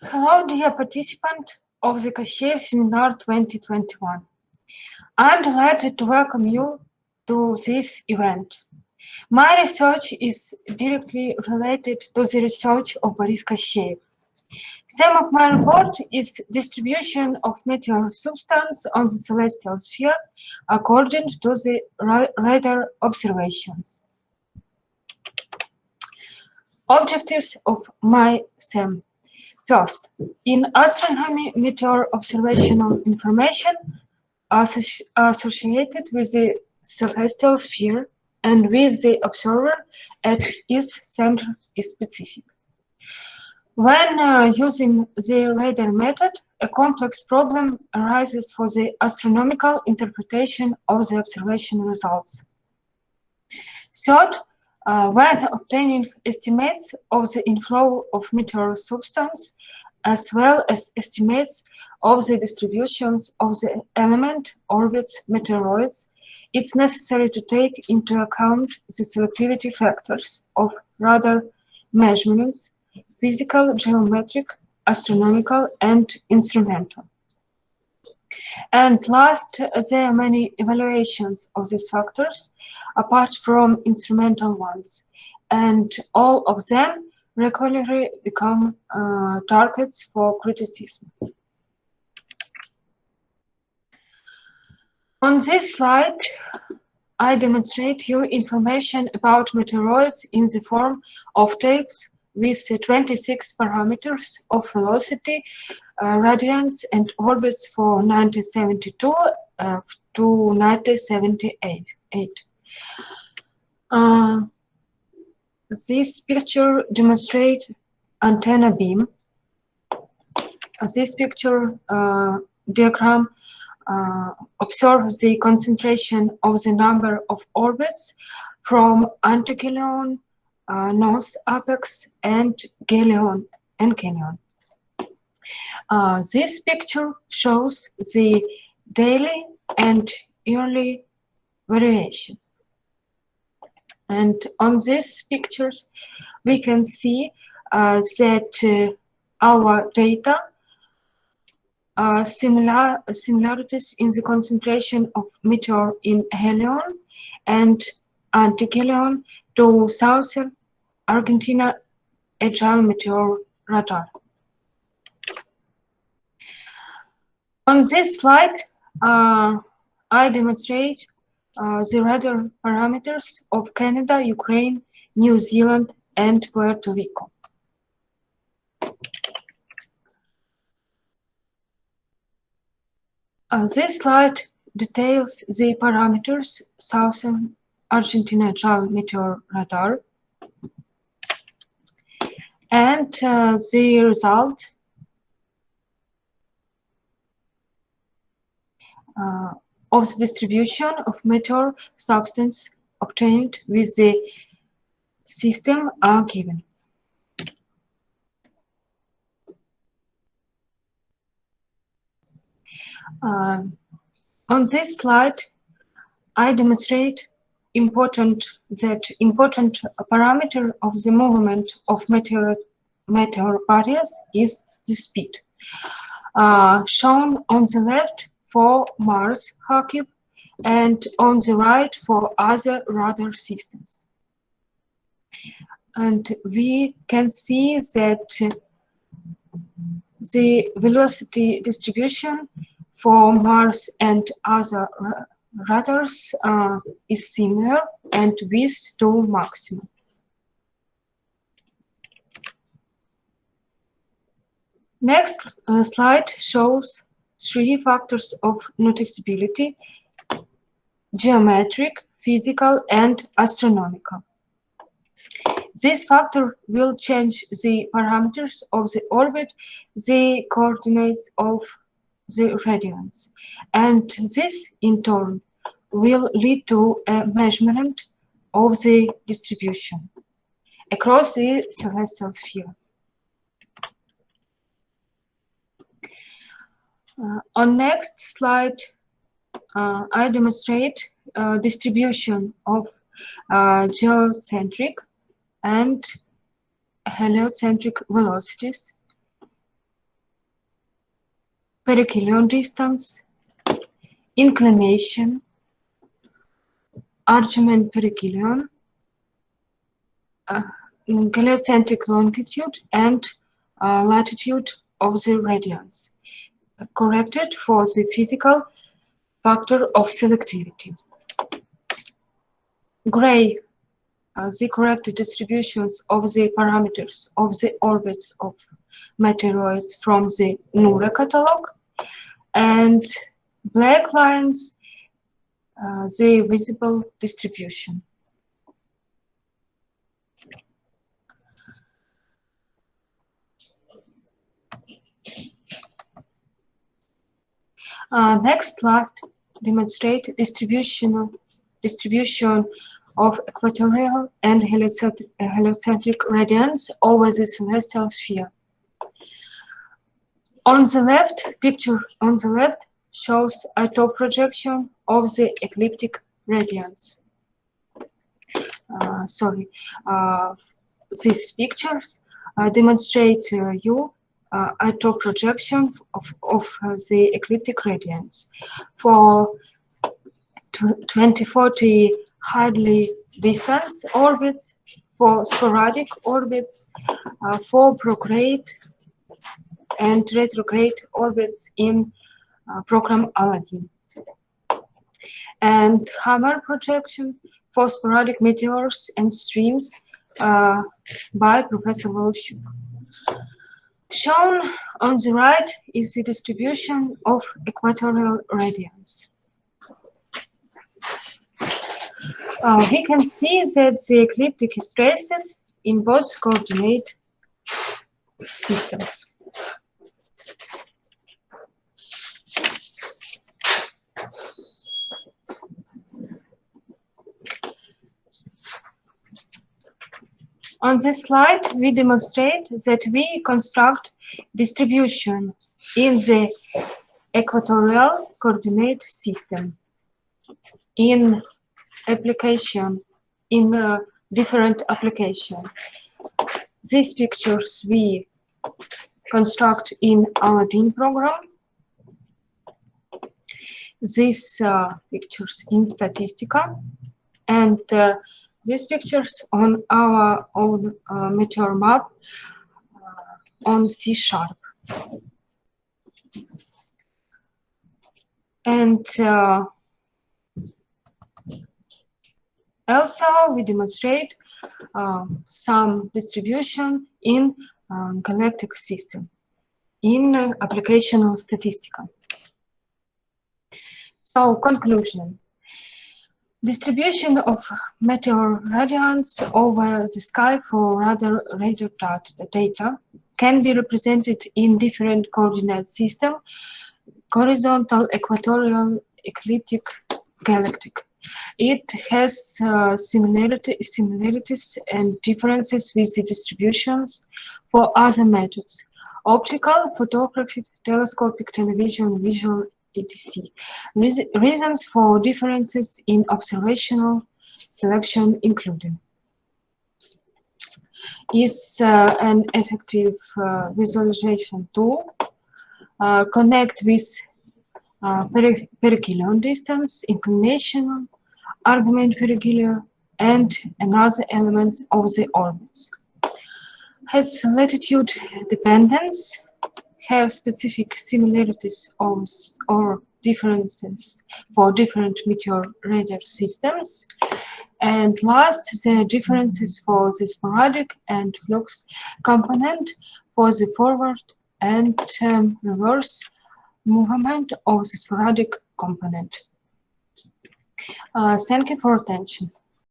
Hello, dear participant of the Kashiev Seminar 2021. I'm delighted to welcome you to this event. My research is directly related to the research of Boris Kashiev. Theme of my report is distribution of meteor substance on the celestial sphere according to the radar observations. Objectives of my theme. First, in astronomy, meteor observational information associated with the celestial sphere and with the observer at its center is specific. When using the radar method, a complex problem arises for the astronomical interpretation of the observation results. Third, when obtaining estimates of the inflow of meteor substance, as well as estimates of the distributions of the element orbits meteoroids, it's necessary to take into account the selectivity factors of radar measurements, physical, geometric, astronomical, and instrumental. And last, there are many evaluations of these factors, apart from instrumental ones, and all of them regularly become targets for criticism. On this slide, I demonstrate you information about meteoroids in the form of tables with 26 parameters of velocity, radians, and orbits for 1972 to 1978. This picture demonstrates antenna beam. This picture diagram observes the concentration of the number of orbits from antichylion, north apex, and Galilean and Canyon. This picture shows the daily and yearly variation. And on these pictures, we can see that our data similarities in the concentration of meteor in helion and antichylion to southern Argentina agile meteor radar. On this slide, I demonstrate the radar parameters of Canada, Ukraine, New Zealand, and Puerto Rico. This slide details the parameters Southern Argentina agile meteor radar, and the result of the distribution of meteor substance obtained with the system are given. On this slide, I demonstrate important parameter of the movement of meteor bodies is the speed. Shown on the left for Mars Kharkiv and on the right for other radar systems. And we can see that the velocity distribution for Mars and other radars is similar and with two maxima. Next slide shows three factors of noticeability: geometric, physical, and astronomical. This factor will change the parameters of the orbit, the coordinates of the radians, and this in turn will lead to a measurement of the distribution across the celestial sphere. On next slide, I demonstrate distribution of geocentric and heliocentric velocities perihelion distance, inclination, argument perihelion, heliocentric longitude, and latitude of the radians, corrected for the physical factor of selectivity. Gray, the corrected distributions of the parameters of the orbits of meteoroids from the NURA catalog, and black lines, the visible distribution. Next slide demonstrates distribution of equatorial and heliocentric radians over the celestial sphere. On the left, picture on the left shows a top projection of the ecliptic radians. These pictures demonstrate you a top projection of the ecliptic radians for 2040 highly distant orbits, for sporadic orbits, for prograde and retrograde orbits in program Aladdin, and hammer projection for sporadic meteors and streams by Professor Voloshyuk. Shown on the right is the distribution of equatorial radians. We can see that the ecliptic is traced in both coordinate systems. On this slide, we demonstrate that we construct distribution in the equatorial coordinate system in application, in different application. These pictures we construct in Aladdin program. These pictures in Statistica, and these pictures on our own meteor map on C#. And also we demonstrate some distribution in galactic system in applicational Statistica. So conclusion. Distribution of meteor radians over the sky for radar data can be represented in different coordinate system: horizontal, equatorial, ecliptic, galactic. It has similarities and differences with the distributions for other methods: optical, photography, telescopic, television, visual, etc. Reasons for differences in observational selection including is an effective visualization tool, connect with perihelion distance, inclination, argument perihelion, and another elements of the orbits. Has latitude dependence, have specific similarities or differences for different meteor radar systems. And last, the differences for the sporadic and flux component for the forward and reverse movement of the sporadic component. Thank you for attention.